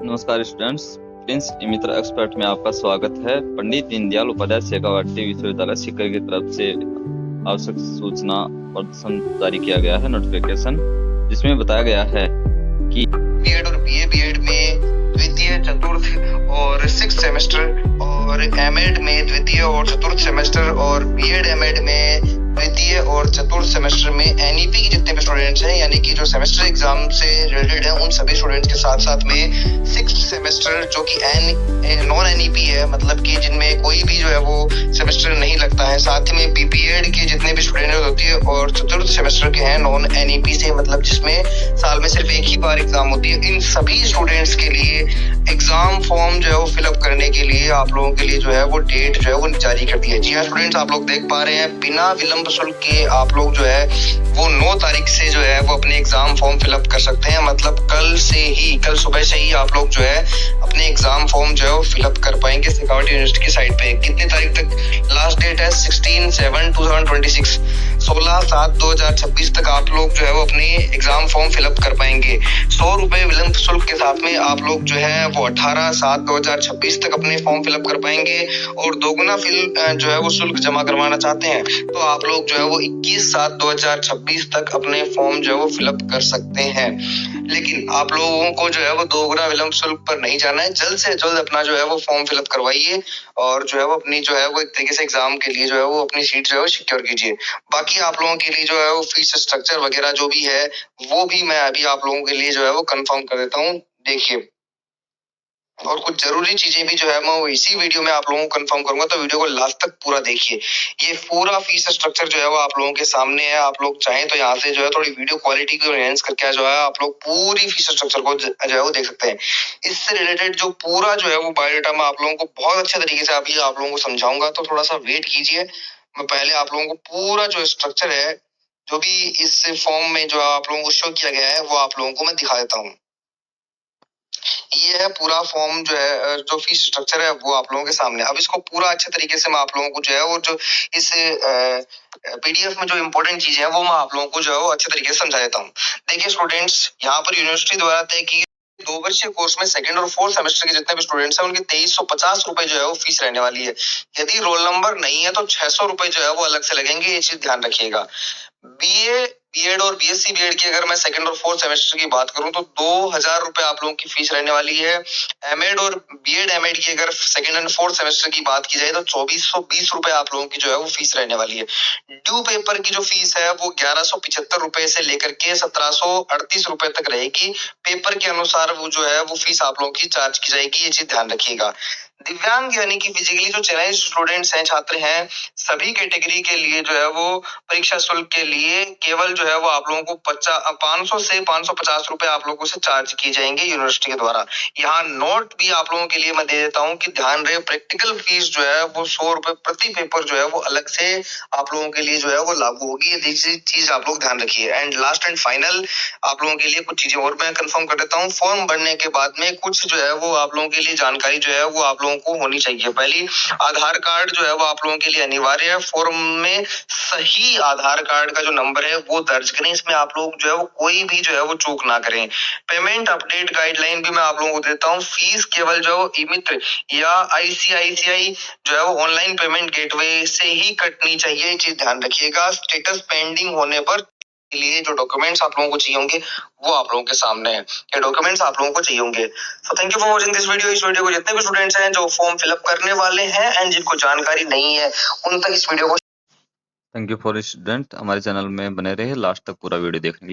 नमस्कार students, Prince मित्र expert में आपका स्वागत है। पंडित दीनदयाल उपाध्याय शेखावाटी विश्वविद्यालय सीकर की तरफ से आवश्यक सूचना प्रदर्शन जारी किया गया है नोटिफिकेशन, जिसमें बताया गया है कि बीएड और बीएड में द्वितीय चतुर्थ और 6th सेमेस्टर और एमएड में द्वितीय और चतुर्थ सेमेस्टर और बीएड एमएड में द्वितीय और चतुर्थ सेमेस्टर में एनईपी के जितने भी स्टूडेंट्स हैं, यानी कि जो सेमेस्टर एग्जाम से रिलेटेड है, उन सभी स्टूडेंट्स के साथ साथ में 6th सेमेस्टर जो कि नॉन एनईपी है, मतलब कि जिनमें कोई भी जो है वो सेमेस्टर नहीं लगता है, साथ ही में बीपीएड के जितने भी स्टूडेंट होती है और चतुर्थ सेमेस्टर के हैं नॉन एनईपी से, मतलब जिसमें साल में सिर्फ एक ही बार एग्जाम होती है, इन सभी स्टूडेंट्स के लिए एग्जाम फॉर्म जो है वो फिलअप करने के लिए आप लोगों के लिए जो है वो डेट जो है वो जारी कर दी है। जी हाँ स्टूडेंट्स, आप लोग देख पा रहे हैं, बिना विलंब शुल्क के आप लोग जो है वो 9 तारीख से जो है वो अपने एग्जाम फॉर्म फिलअप कर सकते हैं। मतलब कल सुबह से ही आप लोग जो है अपने एग्जाम फॉर्म जो है वो फिलअप कर पाएंगे शेखावाटी यूनिवर्सिटी की साइट पे। कितनी तारीख तक लास्ट डेट है? 16/7/2026, 16/7/2026 तक आप लोग जो है वो अपनी एग्जाम फॉर्म फिलअप कर पाएंगे। 100 रुपए विलंब शुल्क के साथ में आप लोग जो है वो 18/7/2026 तक अपने फॉर्म फिलअप कर पाएंगे। और दोगुना जो है वो शुल्क जमा करवाना चाहते हैं तो आप लोग जो है वो 21/7/2026 तक अपने फॉर्म जो है वो फिलअप कर सकते हैं। लेकिन आप लोगों को जो है वो दोगुना विलंब शुल्क पर नहीं जाना है, जल्द से जल्द अपना जो है वो फॉर्म फिलअप करवाइए और जो है वो अपनी जो है वो एक तरीके से एग्जाम के लिए जो है वो अपनी सीट जो है वो सिक्योर कीजिए। बाकी आप लोगों के लिए जो है वो फीस स्ट्रक्चर वगैरह जो भी है वो भी मैं अभी आप लोगों के लिए जो है वो कंफर्म कर देता हूँ। देखिए, और कुछ जरूरी चीजें भी जो है मैं वो इसी वीडियो में आप लोगों को कंफर्म करूंगा, तो वीडियो को लास्ट तक पूरा देखिए। ये पूरा फीस स्ट्रक्चर जो है वो आप लोगों के सामने है। आप लोग चाहें तो यहाँ से जो है थोड़ी वीडियो क्वालिटी को एनहांस करके जो है आप लोग पूरी फीस स्ट्रक्चर को जो है वो देख सकते हैं। इससे रिलेटेड जो पूरा जो है वो बायोडाटा मैं आप लोगों को बहुत अच्छे तरीके से अभी आप लोगों को समझाऊंगा, तो थोड़ा सा वेट कीजिए। मैं पहले आप लोगों को पूरा जो स्ट्रक्चर है, जो भी इस फॉर्म में जो आप लोगों को शो किया गया है, वो आप लोगों को मैं दिखा देता हूँ। ये है पूरा फॉर्म जो है, जो फीस स्ट्रक्चर है वो आप लोगों के सामने। अब इसको पूरा अच्छे तरीके से मैं आप लोगों को जो है वो जो इस पीडीएफ में जो इंपॉर्टेंट चीजें हैं वो मैं आप लोगों को जो है वो अच्छे तरीके से समझा देता हूँ। देखिए स्टूडेंट्स, यहाँ पर यूनिवर्सिटी द्वारा तय की 2 वर्षीय कोर्स में 2nd और 4th सेमेस्टर के जितने भी स्टूडेंट्स हैं उनकी 2350 रुपए जो है वो फीस रहने वाली है। यदि रोल नंबर नहीं है तो 600 रुपए जो है वो अलग से लगेंगे, ये चीज ध्यान रखिएगा। बीए बीएड और बीएससी बीएड की अगर मैं 2nd और 4th सेमेस्टर की बात करूं तो 2000 रुपए आप लोगों की फीस रहने वाली है। एमएड और बीएड एमएड की अगर 2nd एंड 4th सेमेस्टर की बात की जाए तो 2420 रुपए आप लोगों की जो है वो फीस रहने वाली है। ड्यू पेपर की जो फीस है वो 1175 रुपए से लेकर के 1738 रुपए तक रहेगी। पेपर के अनुसार वो जो है वो फीस आप लोगों की चार्ज की जाएगी, ये चीज ध्यान रखिएगा। दिव्यांग यानी कि फिजिकली जो चैलेंज स्टूडेंट्स हैं, छात्र हैं, सभी कैटेगरी के लिए जो है वो परीक्षा शुल्क के लिए केवल जो है वो आप लोगों को 500 से 550 रुपए आप लोगों से चार्ज किए जाएंगे यूनिवर्सिटी के द्वारा। यहाँ नोट भी आप लोगों के लिए मैं दे देता हूँ कि ध्यान रहे, प्रैक्टिकल फीस जो है वो 100 रुपए प्रति पेपर जो है वो अलग से आप लोगों के लिए जो है वो लागू होगी। ये चीज आप लोग ध्यान रखिए। एंड लास्ट एंड फाइनल आप लोगों के लिए कुछ चीजें और मैं कंफर्म कर देता हूँ। फॉर्म भरने के बाद में कुछ जो है वो आप लोगों के लिए जानकारी जो है वो आप लोगों को होनी चाहिए। पहली, आधार कार्ड जो है वो आप लोगों के लिए अनिवार्य है। फॉर्म में सही आधार कार्ड का जो नंबर है वो दर्ज करें। इसमें आप लोग जो है वो कोई भी जो है वो चूक ना करें। पेमेंट अपडेट गाइडलाइन भी मैं आप लोगों को देता हूँ। फीस केवल जो ई-मित्र या आईसीआईसीआई जो है वो ऑनलाइन पेमेंट गेटवे से ही कटनी चाहिए, चीज ध्यान रखिएगा। स्टेटस पेंडिंग होने पर लिए जो डॉक्यूमेंट्स आप लोगों को चाहिए होंगे वो आप लोगों के सामने है। ये डॉक्यूमेंट्स आप लोगों को चाहिए होंगे। So thank you for watching this video. इस वीडियो को जितने भी स्टूडेंट्स हैं जो फॉर्म फिलअप करने वाले हैं एंड जिनको जानकारी नहीं है उन तक इस वीडियो को थैंक यू फॉर स्टूडेंट, हमारे चैनल में बने रहे, लास्ट तक पूरा वीडियो देखने के लिए।